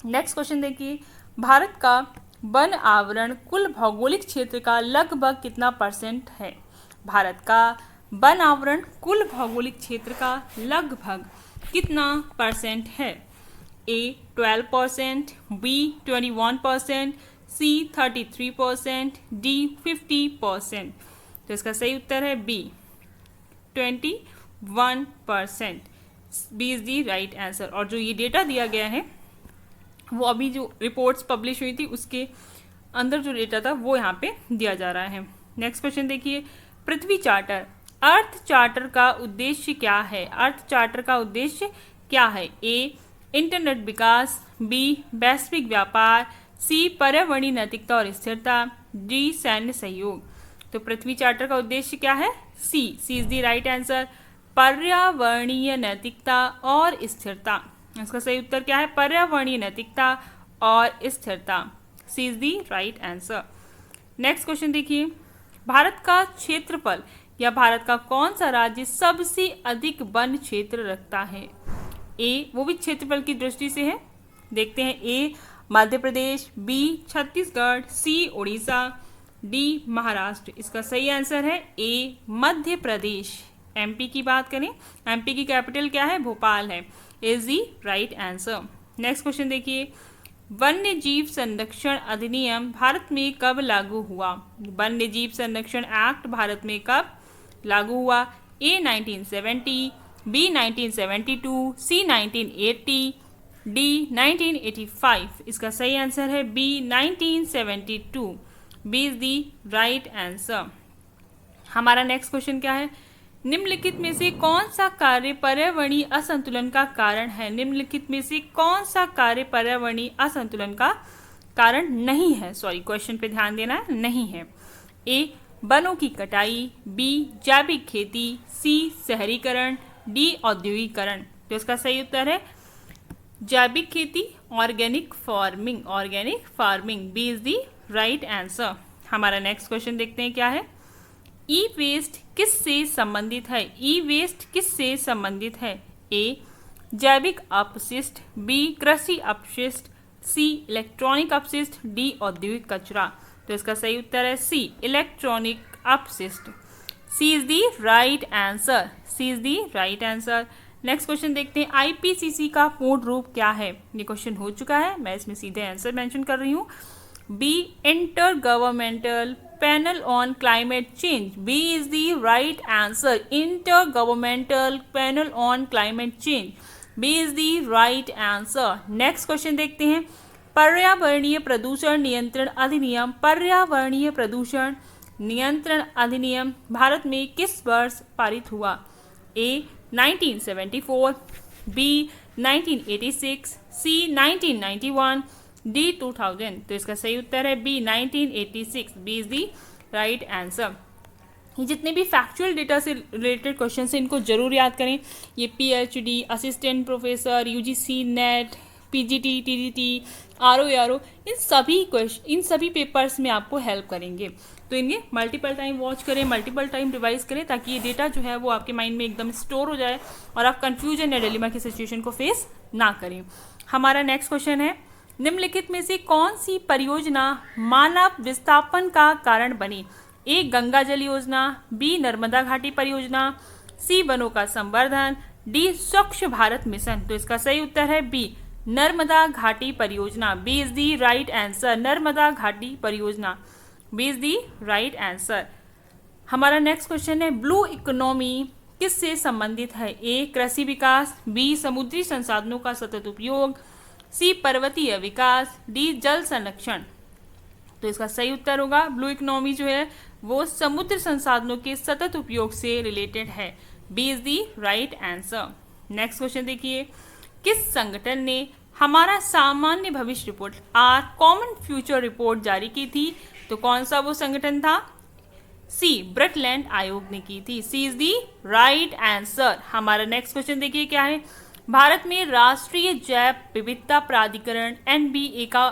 Next question देखिए, भारत का वन आवरण कुल भौगोलिक क्षेत्र का लगभग कितना % है? भारत का वन आवरण कुल भौगोलिक क्षेत्र का लगभग कितना % है? ए. 12%, बी. 21%, सी. 33%, डी. 50%। तो इसका सही उत्तर है B, 21%। B is the right answer. और जो ये डेटा दिया गया है वो अभी जो रिपोर्ट्स पब्लिश हुई थी उसके अंदर जो डेटा था वो यहाँ पे दिया जा रहा है। नेक्स्ट क्वेश्चन देखिए, पृथ्वी चार्टर अर्थ चार्टर का उद्देश्य क्या है? अर्थ चार्टर का उद्देश्य क्या है? ए. इंटरनेट विकास, बी. वैश्विक व्यापार, सी. पर्यावरणीय नैतिकता और स्थिरता, डी. सैन्य सहयोग। तो पृथ्वी चार्टर का उद्देश्य क्या है? C, C is the right answer. पर्यावरणीय नैतिकता और स्थिरता। इसका सही उत्तर क्या है? पर्यावरणीय नैतिकता और स्थिरता। C is the right answer. Next question देखिए, भारत का क्षेत्रफल या भारत का कौन सा राज्य सबसे अधिक वन क्षेत्र रखता है? ए. वो भी क्षेत्रफल की दृष्टि से है, देखते हैं। ए. मध्य प्रदेश, बी. छत्तीसगढ़, सी. उड़ीसा, डी. महाराष्ट्र। इसका सही आंसर है ए. मध्य प्रदेश। MP की बात करें, MP की कैपिटल क्या है? भोपाल है। Is the right answer. Next question देखिए, वन्य जीव संरक्षण अधिनियम भारत में कब लागू हुआ? वन्य जीव संरक्षण एक्ट भारत में कब लागू हुआ? ए. 1970, बी. 1972, सी. 1980, डी. 1985। इसका सही आंसर है B. 1972। B is the right answer. हमारा नेक्स्ट क्वेश्चन क्या है? निम्नलिखित में से कौन सा कार्य पर्यावरणीय असंतुलन का कारण है? निम्नलिखित में से कौन सा कार्य पर्यावरणीय असंतुलन का कारण नहीं है? सॉरी, क्वेश्चन पे ध्यान देना है, नहीं है। ए. वनों की कटाई, बी. जैविक खेती, सी. शहरीकरण, डी. औद्योगिकरण। तो इसका सही उत्तर है जैविक खेती, organic farming, organic farming. B is the right answer. हमारा नेक्स्ट क्वेश्चन देखते हैं क्या है। ई वेस्ट किससे संबंधित है? ई वेस्ट किससे संबंधित है? ए. जैविक अपशिष्ट, बी. कृषि अपशिष्ट, सी. इलेक्ट्रॉनिक अपशिष्ट, डी. औद्योगिक कचरा। तो इसका सही उत्तर है सी. इलेक्ट्रॉनिक अपशिष्ट। C is the right answer. C is the right answer. Next question देखते हैं, IPCC का पूर्ण रूप क्या है? ये क्वेश्चन हो चुका है, मैं इसमें सीधे आंसर मेंशन कर रही हूँ। B. Intergovernmental panel on climate change. B is the right answer. Intergovernmental panel on climate change. B is the right answer. Next question देखते हैं, पर्यावरणीय प्रदूषण नियंत्रण अधिनियम, पर्यावरणीय प्रदूषण नियंत्रण अधिनियम भारत में किस वर्ष पारित हुआ? ए. 1974, बी. 1986, सी. 1991, डी 2000। तो इसका सही उत्तर है B 1986। B is the right answer. ये जितने भी फैक्चुअल डेटा से रिलेटेड क्वेश्चन हैं इनको जरूर याद करें। ये PhD, assistant professor, UGC NET, PGT, TGT, RO, इन सभी पेपर्स में आपको हेल्प करेंगे। तो इन्हें मल्टीपल टाइम वॉच करें, मल्टीपल टाइम रिवाइज करें, ताकि ये डेटा जो है वो आपके माइंड में एकदम स्टोर हो जाए और आप कंफ्यूजन या डिलेमा की सिचुएशन को फेस ना करें। हमारा नेक्स्ट क्वेश्चन है, निम्नलिखित में से कौन सी परियोजना मानव विस्थापन का कारण बनी? ए गंगा जल योजना, बी नर्मदा घाटी परियोजना, सी वनों का संवर्धन, डी स्वच्छ भारत मिशन। तो इसका सही उत्तर है बी नर्मदा घाटी परियोजना। B is the right answer, Narmada घाटी परियोजना। B is the right answer. हमारा नेक्स्ट क्वेश्चन है, ब्लू इकोनॉमी किससे संबंधित है? ए कृषि विकास, बी समुद्री संसाधनों का सतत उपयोग, सी पर्वतीय विकास, डी जल संरक्षण। तो इसका सही उत्तर होगा ब्लू इकोनॉमी जो है वो समुद्र संसाधनों के सतत उपयोग से रिलेटेड है। B is the right answer. Next question देखिए, किस संगठन ने हमारा सामान्य भविष्य report our common future report जारी की थी? तो कौन सा वो संगठन था? सी ब्रटलैंड आयोग ने की थी। सी इज दी राइट आंसर। हमारा नेक्स्ट क्वेश्चन देखिए क्या है, भारत में राष्ट्रीय जैव विविधता प्राधिकरण एनबीए का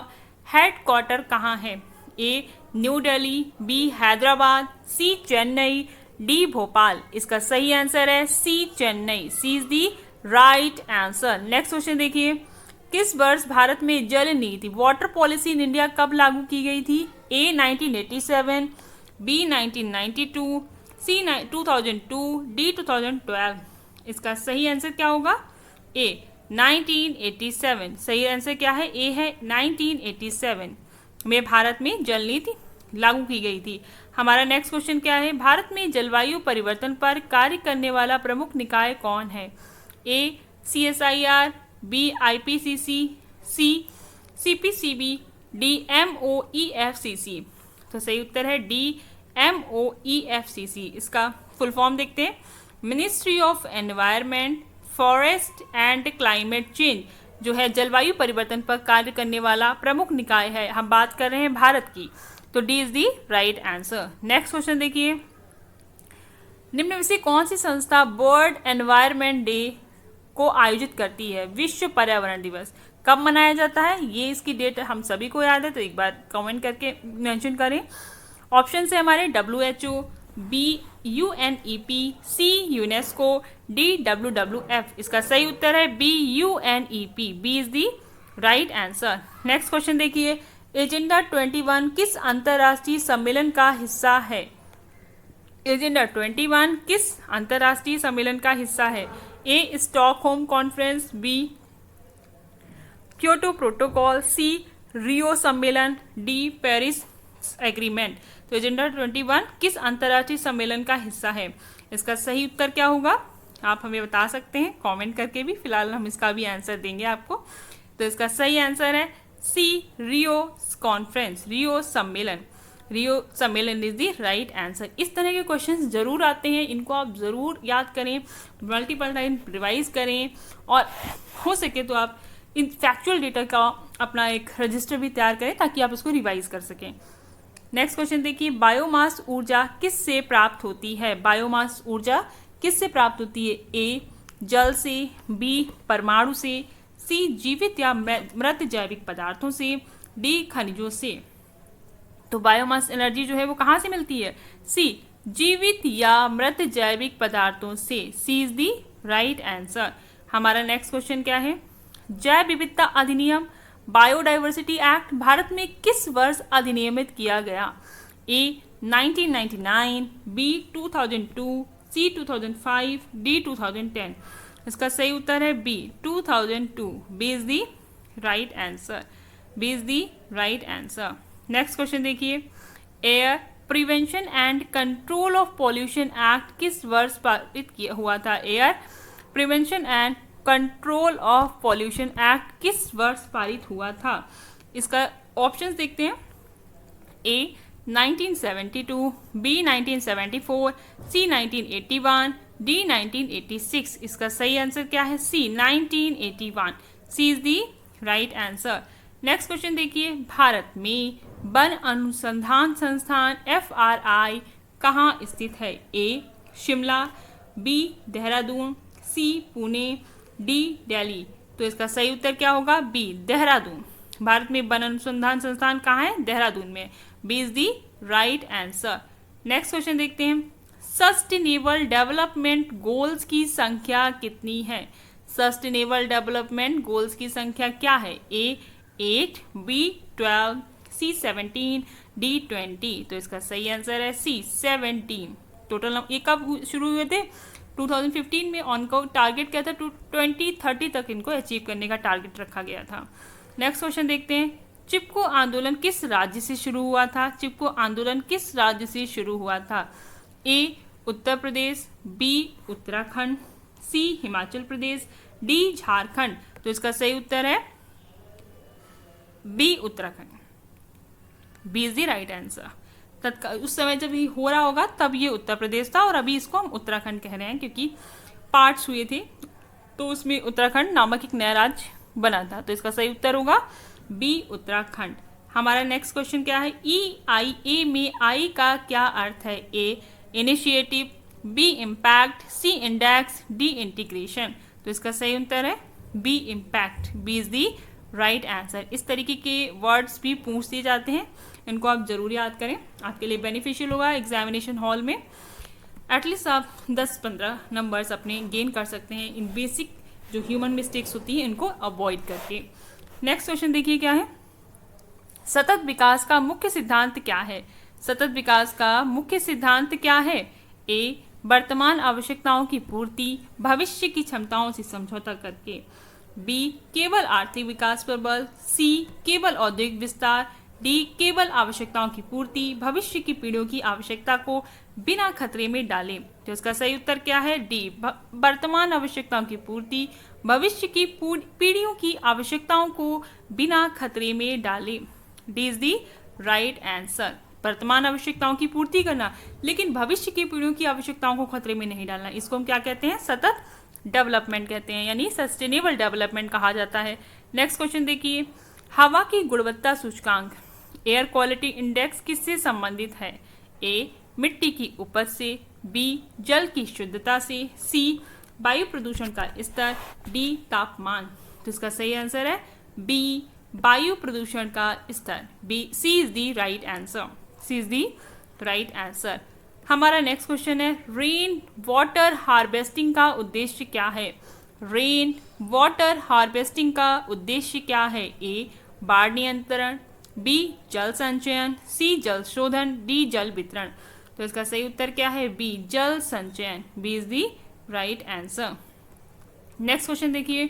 हेडक्वार्टर कहाँ है? A New Delhi, B Hyderabad, C Chennai, D Bhopal. इसका सही आंसर है C Chennai. C is the right answer. Next question देखिए, किस वर्ष भारत में जल नीति वाटर पॉलिसी इन इंडिया कब लागू की गई थी? ए 1987, बी 1992, सी 2002, डी 2012। इसका सही आंसर क्या होगा? ए 1987। सही आंसर क्या है? ए है 1987 में भारत में जल नीति लागू की गई थी। हमारा नेक्स्ट क्वेश्चन क्या है, भारत में जलवायु परिवर्तन पर कार्य करने वाला प्रमुख निकाय कौन है? ए CSIR, बी IPCC, सी CPCB, डी MOEFCC। तो सही उत्तर है डी MOEFCC। इसका फुल फॉर्म देखते हैं, ministry of environment, forest and climate change जो है जलवायु परिवर्तन पर कार्य करने वाला प्रमुख निकाय है। हम बात कर रहे हैं भारत की, तो D is the right answer. Next question देखिए, निम्न में से कौन सी संस्था वर्ल्ड एनवायरनमेंट डे को आयोजित करती है? विश्व पर्यावरण दिवस कब मनाया जाता है? ये इसकी डेट हम सभी को याद है, तो एक बार कमेंट करके मेंशन करें। ऑप्शन है हमारे WHO, B UNEP, C UNESCO, D WWF। इसका सही उत्तर है B UNEP। B is the right answer. Next question देखिए, एजेंडा 21 किस अंतर्राष्ट्रीय सम्मेलन का हिस्सा है? एजेंडा 21 किस अंतर्राष्ट्रीय सम्मेलन का हिस्सा है? A Stockholm conference, B Kyoto protocol, C Rio सम्मेलन, डी पेरिस एग्रीमेंट। तो एजेंडा 21 किस अंतर्राष्ट्रीय सम्मेलन का हिस्सा है? इसका सही उत्तर क्या होगा आप हमें बता सकते हैं कमेंट करके भी, फिलहाल हम इसका भी आंसर देंगे आपको। तो इसका सही आंसर है सी रियो कॉन्फ्रेंस, रियो सम्मेलन। रियो सम्मेलन इज दी राइट आंसर। इस तरह के क्वेश्चंस जरूर आते हैं, इनको आप ज़रूर याद करें, मल्टीपल टाइम रिवाइज करें, और हो सके तो आप इन फैक्चुअल डेटा का अपना एक रजिस्टर भी तैयार करें ताकि आप उसको रिवाइज कर सकें। नेक्स्ट क्वेश्चन देखिए, बायोमास ऊर्जा किससे प्राप्त होती है? बायोमास ऊर्जा किससे प्राप्त होती है? ए जल से, बी परमाणु से, सी जीवित या मृत जैविक पदार्थों से, डी खनिजों से। तो बायोमास एनर्जी जो है वो कहाँ से मिलती है? सी जीवित या मृत जैविक पदार्थों से। सी इज दी राइट आंसर। हमारा नेक्स्ट क्वेश्चन क्या है, जैव विविधता अधिनियम बायोडाइवर्सिटी एक्ट भारत में किस वर्ष अधिनियमित किया गया? A 1999, B 2002, C 2005, D 2010। इसका सही उत्तर है B 2002। B is the right answer. B is the right answer. Next question देखिए, air prevention and control of pollution act किस वर्ष पारित किया हुआ था? Air prevention and control of pollution act किस वर्ष पारित हुआ था? इसका ऑप्शंस देखते हैं, ए 1972, बी 1974, सी 1981, डी 1986। इसका सही आंसर क्या है? C 1981। C is the right answer. Next question देखिए, भारत में वन अनुसंधान संस्थान FRI कहाँ स्थित है? ए शिमला, बी देहरादून, सी पुणे, डी दिल्ली। तो इसका सही उत्तर क्या होगा? बी देहरादून। भारत में वन अनुसंधान संस्थान कहाँ है? देहरादून में। B is the right answer. Next question देखते हैं, सस्टेनेबल डेवलपमेंट गोल्स की संख्या कितनी है? सस्टेनेबल डेवलपमेंट गोल्स की संख्या क्या है? A 8, B 12, C 17, D 20। तो इसका सही आंसर है सी 17। टोटल ये कब शुरू हुए थे? 2015 में। ऑन को टारगेट क्या था? 2030 तक इनको अचीव करने का टारगेट रखा गया था। नेक्स्ट क्वेश्चन देखते हैं, चिपको आंदोलन किस राज्य से शुरू हुआ था? चिपको आंदोलन किस राज्य से शुरू हुआ था? A Uttar Pradesh, B Uttarakhand, C Himachal Pradesh, D Jharkhand. तो इसका सही उत्तर है B Uttarakhand. B is the right answer. तत्काल उस समय जब ये हो रहा होगा तब ये उत्तर प्रदेश था और अभी इसको हम उत्तराखंड कह रहे हैं क्योंककि पार्ट्स हुए थे तो उसमें उत्तराखंड नामक एक नया राज्य बना था। तो इसका सही उत्तर होगा बी उत्तराखंड। हमारा नेक्स्ट क्वेश्चन क्या है? EIA में आई का क्या अर्थ है? A initiative, B impact, C index, D integration. तो इसका सही उत्तर है B impact. B is the right answer. इस तरीके के वर्ड्स भी पूछ दिए जाते हैं, इनको आप जरूर याद करें, आपके लिए बेनिफिशियल होगा। एग्जामिनेशन हॉल में एटलीस्ट आप 10-15 नंबर्स अपने गेन कर सकते हैं इन बेसिक जो ह्यूमन मिस्टेक्स होती हैं इनको अवॉइड करके। नेक्स्ट क्वेश्चन देखिए क्या है, सतत विकास का मुख्य सिद्धांत क्या है? सतत विकास का मुख्य सिद्धांत क्या है? ए वर्तमान आवश्यकताओं की पूर्ति भविष्य की क्षमताओं से समझौता करके, बी केवल आर्थिक विकास पर बल, सी केवल औद्योगिक विस्तार, डी केवल आवश्यकताओं की पूर्ति भविष्य की पीढ़ियों की आवश्यकता को बिना खतरे में डाले। तो इसका सही उत्तर क्या है? डी वर्तमान आवश्यकताओं की पूर्ति भविष्य की पीढ़ियों की आवश्यकताओं को बिना खतरे में डाले। D is the right answer. वर्तमान आवश्यकताओं की पूर्ति करना लेकिन भविष्य की पीढ़ियों की आवश्यकताओं को खतरे में नहीं डालना, इसको हम क्या कहते हैं? सतत डेवलपमेंट कहते हैं, यानी सस्टेनेबल डेवलपमेंट कहा जाता है। नेक्स्ट क्वेश्चन देखिए, हवा की गुणवत्ता सूचकांक एयर क्वालिटी इंडेक्स किससे संबंधित है? ए मिट्टी की उपज से, बी जल की शुद्धता से, सी वायु प्रदूषण का स्तर, डी तापमान। तो इसका सही आंसर है बी वायु प्रदूषण का स्तर। B C is the right answer. C is the right answer. हमारा नेक्स्ट क्वेश्चन है, रेन वाटर हार्वेस्टिंग का उद्देश्य क्या है? रेन वाटर हार्वेस्टिंग का उद्देश्य क्या है? ए बाढ़ नियंत्रण, बी जल संचयन, सी जल शोधन, डी जल वितरण। तो इसका सही उत्तर क्या है? बी जल संचयन। B is the right answer. Next question देखिए,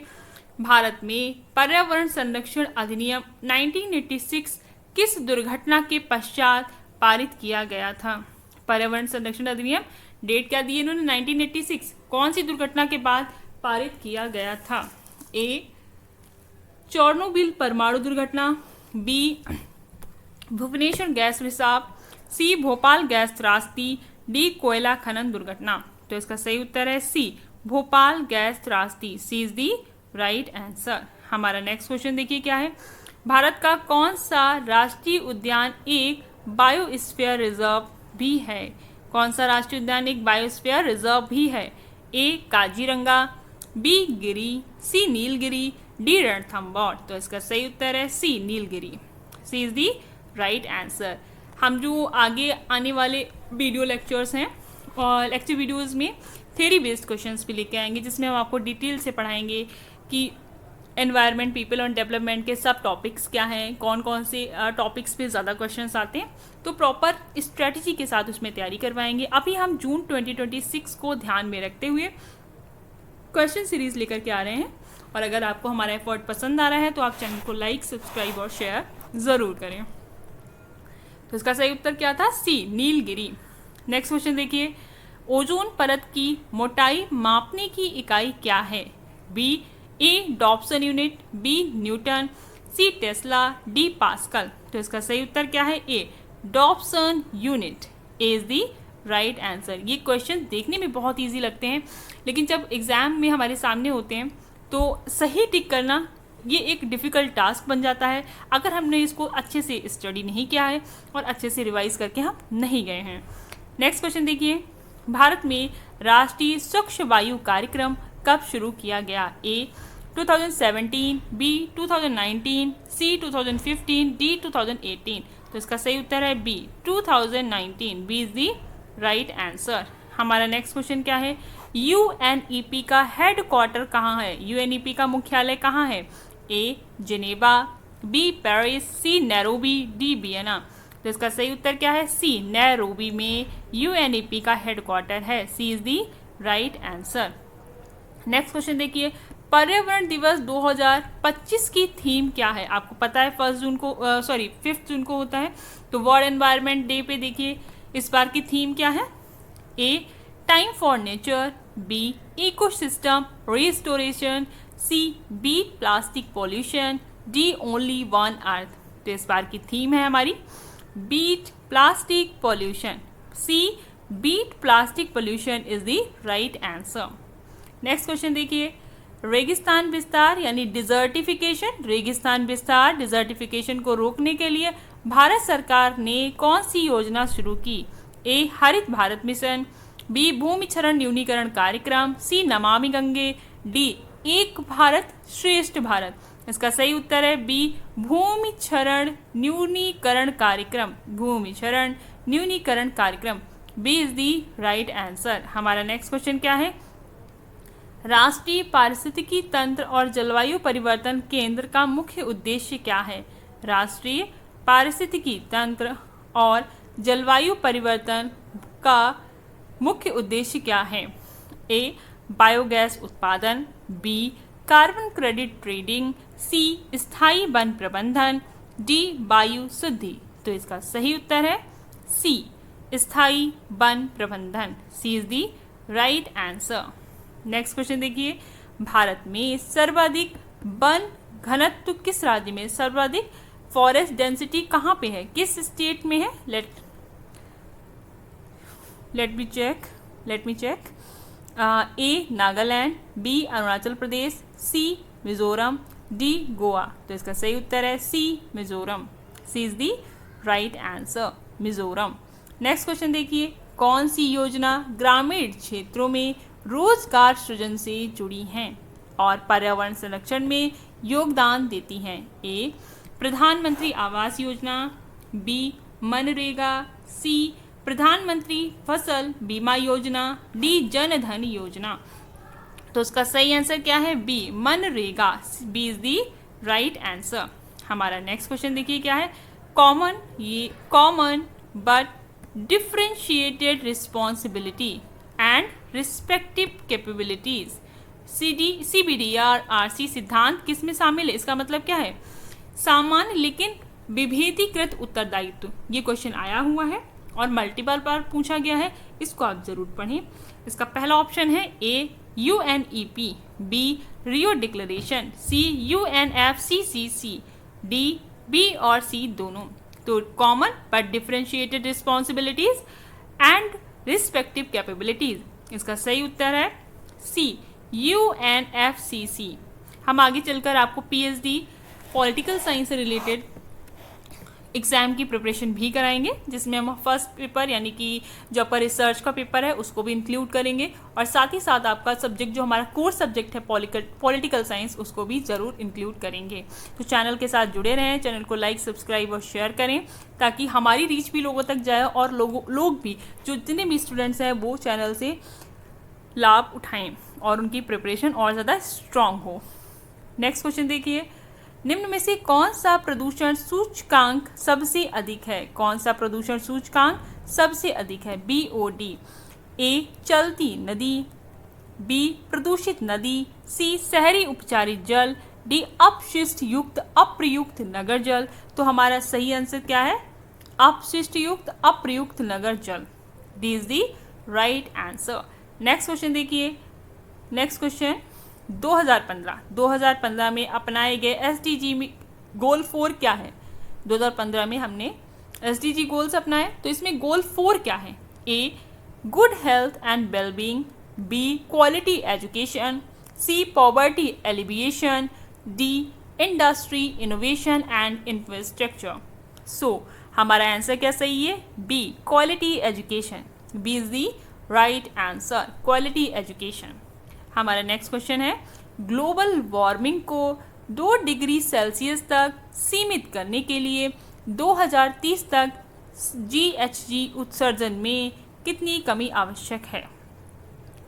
भारत में पर्यावरण संरक्षण अधिनियम 1986 किस दुर्घटना के पश्चात पारित किया गया था? पर्यावरण संरक्षण अधिनियम डेट क्या दी इन्होंने? 1986। कौन सी दुर्घटना के बाद पारित किया गया था? ए चोर्नोबिल परमाणु दुर्घटना, बी भुवनेश्वर गैस रिसाव, सी भोपाल गैस त्रासदी, डी कोयला खनन दुर्घटना। तो इसका सही उत्तर है सी भोपाल गैस त्रासदी। सी इज दी राइट आंसर। हमारा नेक्स्ट क्वेश्चन देखिए क्या है, भारत का कौन सा राष्ट्रीय उद्यान एक बायोस्फीयर रिजर्व भी है? कौन सा राष्ट्रीय उद्यान एक बायोस्फीयर रिजर्व भी है? ए काजीरंगा, बी गिरी, सी नीलगिरी, डी रणथंभौर। तो इसका सही उत्तर है सी नीलगिरी। सी इज दी राइट आंसर। हम जो आगे आने वाले वीडियो लेक्चर्स हैं और लेक्चर वीडियोस में थ्योरी बेस्ड क्वेश्चंस भी लेके आएंगे जिसमें हम आपको डिटेल से पढ़ाएंगे कि एनवायरनमेंट पीपल और डेवलपमेंट के सब टॉपिक्स क्या हैं, कौन कौन से टॉपिक्स पे ज़्यादा क्वेश्चंस आते हैं, तो प्रॉपर स्ट्रेटजी के साथ उसमें तैयारी करवाएंगे। अभी हम जून 2026 को ध्यान में रखते हुए क्वेश्चन सीरीज लेकर के आ रहे हैं और अगर आपको हमारा एफर्ट पसंद आ रहा है तो आप चैनल को लाइक, सब्सक्राइब और शेयर ज़रूर करें। तो इसका सही उत्तर क्या था? सी नीलगिरी। नेक्स्ट क्वेश्चन देखिए, ओजोन परत की मोटाई मापने की इकाई क्या है? B A Dobson unit, B Newton, C Tesla, D Pascal. तो इसका सही उत्तर क्या है? A Dobson unit. A is the right answer. ये क्वेश्चन देखने में बहुत इजी लगते हैं लेकिन जब एग्जाम में हमारे सामने होते हैं तो सही टिक करना ये एक डिफ़िकल्ट टास्क बन जाता है अगर हमने इसको अच्छे से स्टडी नहीं किया है और अच्छे से रिवाइज करके हम नहीं गए हैं। नेक्स्ट क्वेश्चन देखिए, भारत में राष्ट्रीय स्वच्छ वायु कार्यक्रम कब शुरू किया गया? A 2017, B 2019, C 2015, D 2018। तो इसका सही उत्तर है B 2019। B is the right answer. हमारा नेक्स्ट क्वेश्चन क्या है? यूएनईपी का हेड क्वार्टर कहाँ है? यूएनईपी का मुख्यालय कहाँ है? A Geneva, B Paris, C Nairobi, D Vienna. तो इसका सही उत्तर क्या है? सी नैरोबी में यूएनईपी का हेड क्वार्टर है। C is the right answer. Next question देखिए, पर्यावरण दिवस 2025 की थीम क्या है? आपको पता है 5 जून को होता है, तो वर्ल्ड एनवायरनमेंट डे पे देखिए इस बार की थीम क्या है? A time for nature, B ecosystem restoration, C beat plastic pollution, D only one earth. तो इस बार की थीम है हमारी beat plastic pollution. C beat plastic pollution is the right answer. Next question देखिए, रेगिस्तान विस्तार यानी डिजर्टिफिकेशन, रेगिस्तान विस्तार डिजर्टिफिकेशन को रोकने के लिए भारत सरकार ने कौन सी योजना शुरू की? ए हरित भारत मिशन, बी भूमि क्षरण न्यूनीकरण कार्यक्रम, सी नमामि गंगे, डी एक भारत श्रेष्ठ भारत। इसका सही उत्तर है बी भूमि क्षरण न्यूनीकरण कार्यक्रम। भूमि क्षरण न्यूनीकरण कार्यक्रम, B is the right answer. हमारा नेक्स्ट क्वेश्चन क्या है? राष्ट्रीय पारिस्थितिकी तंत्र और जलवायु परिवर्तन केंद्र का मुख्य उद्देश्य क्या है? राष्ट्रीय पारिस्थितिकी तंत्र और जलवायु परिवर्तन का मुख्य उद्देश्य क्या है? ए बायोगैस उत्पादन, बी कार्बन क्रेडिट ट्रेडिंग, सी स्थायी वन प्रबंधन, डी वायु शुद्धि। तो इसका सही उत्तर है सी स्थायी वन प्रबंधन। C is the right answer. Next question देखिए, भारत में सर्वाधिक वन घनत्व किस राज्य में? सर्वाधिक फॉरेस्ट डेंसिटी कहाँ पे है? किस स्टेट में है? Let me check. A Nagaland, B Arunachal Pradesh, C Mizoram, D Goa. तो इसका सही उत्तर है C Mizoram. C is the right answer, Mizoram. Next question देखिए, कौन सी योजना ग्रामीण क्षेत्रों में रोजगार सृजन से जुड़ी हैं और पर्यावरण संरक्षण में योगदान देती हैं? ए प्रधानमंत्री आवास योजना, बी मनरेगा, सी प्रधानमंत्री फसल बीमा योजना, डी जन धन योजना। तो उसका सही आंसर क्या है? B MNREGA. B is the right answer. हमारा नेक्स्ट क्वेश्चन देखिए क्या है? Common but differentiated responsibility and respective capabilities CBDRC सिद्धांत किस में शामिल है? इसका मतलब क्या है? सामान्य लेकिन विभेदीकृत उत्तरदायित्व। ये क्वेश्चन आया हुआ है और मल्टीपल बार पूछा गया है, इसको आप जरूर पढ़ें। इसका पहला ऑप्शन है ए UNEP, बी रियो डिक्लेरेशन, सी UNFCCC, डी बी और सी दोनों। तो common but differentiated responsibilities and respective capabilities, इसका सही उत्तर है सी UNFCC। हम आगे चलकर आपको PhD पॉलिटिकल साइंस से रिलेटेड एग्ज़ाम की प्रिपरेशन भी कराएंगे, जिसमें हम फर्स्ट पेपर यानी कि जो आपका रिसर्च का पेपर है उसको भी इंक्लूड करेंगे और साथ ही साथ आपका सब्जेक्ट जो हमारा कोर्स सब्जेक्ट है पॉलिटिकल साइंस उसको भी ज़रूर इंक्लूड करेंगे। तो चैनल के साथ जुड़े रहें, चैनल को लाइक सब्सक्राइब और शेयर करें ताकि हमारी रीच भी लोगों तक जाए और लोग भी जो जितने भी स्टूडेंट्स हैं वो चैनल से लाभ उठाएँ और उनकी प्रिपरेशन और ज़्यादा स्ट्रॉन्ग हो। नेक्स्ट क्वेश्चन देखिए, निम्न में से कौन सा प्रदूषण सूचकांक सबसे अधिक है? कौन सा प्रदूषण सूचकांक सबसे अधिक है? BOD। ए चलती नदी, बी प्रदूषित नदी, सी शहरी उपचारित जल, डी अपशिष्ट युक्त अप्रयुक्त नगर जल। तो हमारा सही आंसर क्या है? अपशिष्ट युक्त अप्रयुक्त नगर जल। D is the right answer. Next question देखिए, नेक्स्ट क्वेश्चन 2015 में अपनाए गए SDG में गोल 4 क्या है? 2015 में हमने SDG गोल्स अपनाए, तो इसमें गोल 4 क्या है? A good health and wellbeing, B quality education, C poverty alleviation, D industry, innovation and infrastructure. So हमारा आंसर क्या सही है? B, quality education. B is the right answer, quality education. हमारा नेक्स्ट क्वेश्चन है, ग्लोबल वार्मिंग को 2 degree Celsius तक सीमित करने के लिए 2030 तक GHG उत्सर्जन में कितनी कमी आवश्यक है?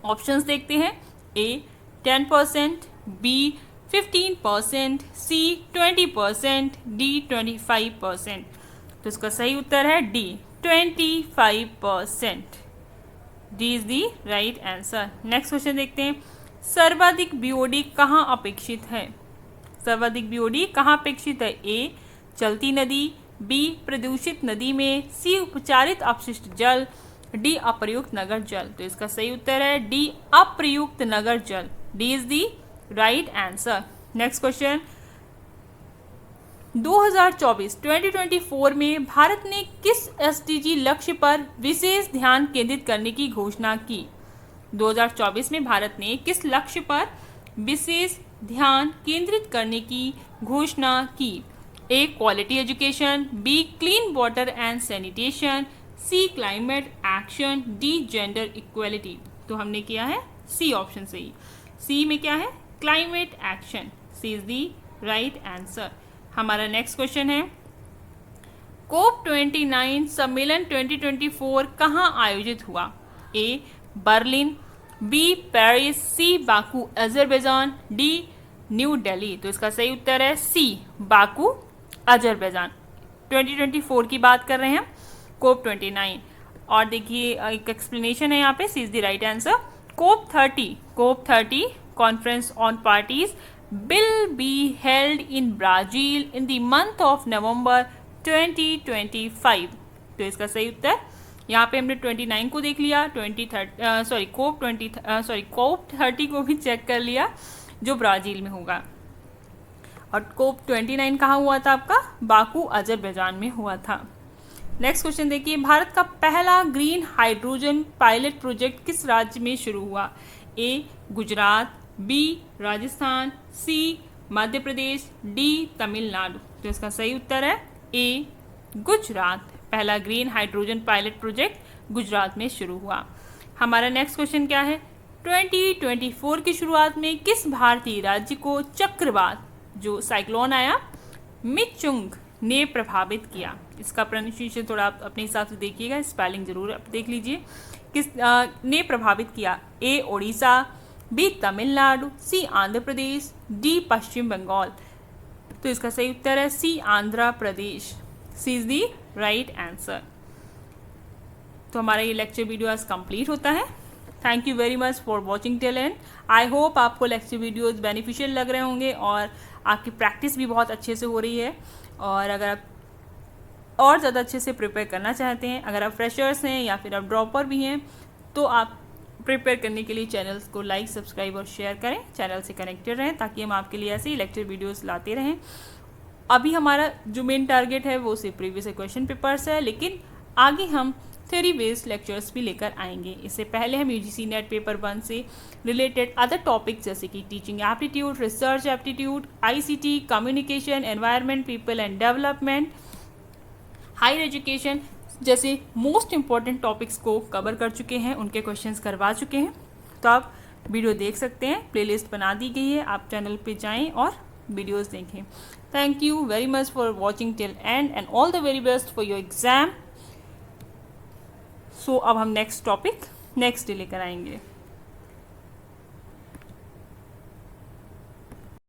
ऑप्शंस देखते हैं। ए 10%, बी 15%, सी 20%, डी 25%। तो इसका सही उत्तर है D 25%। D is the right answer. Next question देखते हैं, सर्वाधिक बीओडी कहाँ अपेक्षित है? सर्वाधिक बीओडी कहाँ अपेक्षित है? ए चलती नदी, बी प्रदूषित नदी में, सी उपचारित अपशिष्ट जल, डी अप्रयुक्त नगर जल। तो इसका सही उत्तर है डी अप्रयुक्त नगर जल। D is the right answer. Next question, 2024 में भारत ने किस एसडीजी लक्ष्य पर विशेष ध्यान केंद्रित करने की घोषणा की? 2024 में भारत ने किस लक्ष्य पर विशेष ध्यान केंद्रित करने की घोषणा की? A quality education, B clean water and sanitation, C climate action, D gender equality. तो हमने किया है सी ऑप्शन सही। सी में क्या है? Climate action. C is the right answer. हमारा नेक्स्ट क्वेश्चन है, COP29 सम्मेलन 2024 कहाँ आयोजित हुआ? A Berlin, B Paris, C Baku Azerbaijan, D New Delhi. तो इसका सही उत्तर है सी बाकू अजरबैजान। 2024 की बात कर रहे हैं, COP29। और देखिए एक एक्सप्लेनेशन है यहाँ पे, C is the right answer. COP30 conference on parties will be held in Brazil in the month of November 2025। तो इसका सही उत्तर, यहाँ पे हमने 29 को देख लिया, COP30 को भी चेक कर लिया जो ब्राज़ील में होगा। और COP29 कहाँ हुआ था आपका? बाकू अजरबैजान में हुआ था। नेक्स्ट क्वेश्चन देखिए, भारत का पहला ग्रीन हाइड्रोजन पायलट प्रोजेक्ट किस राज्य में शुरू हुआ? ए गुजरात, बी राजस्थान, सी मध्य प्रदेश, डी तमिलनाडु। तो इसका सही उत्तर है ए गुजरात। पहला green hydrogen pilot project Gujarat में शुरू हुआ। हमारा नेक्स्ट क्वेश्चन क्या है, 2024 की शुरुआत में किस भारतीय राज्य को चक्रवात, जो साइक्लोन आया, मिचुंग ने प्रभावित किया? इसका प्रोनाउंसिएशन थोड़ा आप अपने हिसाब से देखिएगा, स्पेलिंग जरूर आप देख लीजिए। किस ने प्रभावित किया? ए ओडिशा, बी तमिलनाडु, सी आंध्र प्रदेश, डी पश्चिम बंगाल। तो इसका सही उत्तर है सी आंध्र प्रदेश। सी इज दी राइट आंसर। तो हमारा ये लेक्चर वीडियो आज कंप्लीट होता है। Thank you very much for watching till and. I hope आपको लेक्चर वीडियोज बेनिफिशियल लग रहे होंगे और आपकी प्रैक्टिस भी बहुत अच्छे से हो रही है। और अगर आप और ज़्यादा अच्छे से प्रिपेयर करना चाहते हैं, अगर आप फ्रेशर्स हैं या फिर आप ड्रॉपर भी हैं, तो आप प्रिपेयर करने के लिए चैनल्स को लाइक, सब्सक्राइब और शेयर करें। चैनल से कनेक्टेड रहें ताकि हम आपके लिए ऐसे ही लेक्चर वीडियोस लाते रहें। अभी हमारा जो मेन टारगेट है वो सिर्फ प्रीवियस क्वेश्चन पेपर्स है, लेकिन आगे हम थ्योरी बेस्ड लेक्चर्स भी लेकर आएंगे। इससे पहले हम UGC नेट पेपर 1 से रिलेटेड अदर टॉपिक्स जैसे कि teaching aptitude, research aptitude, ICT, communication, environment, people and development, higher education जैसे मोस्ट इम्पॉर्टेंट टॉपिक्स को कवर कर चुके हैं, उनके क्वेश्चंस करवा चुके हैं। तो आप वीडियो देख सकते हैं, प्लेलिस्ट बना दी गई है, आप चैनल पे जाएं और वीडियोस देखें। Thank you very much for watching till end and all the very best for your exam. So अब हम नेक्स्ट टॉपिक नेक्स्ट डे लेकर आएंगे।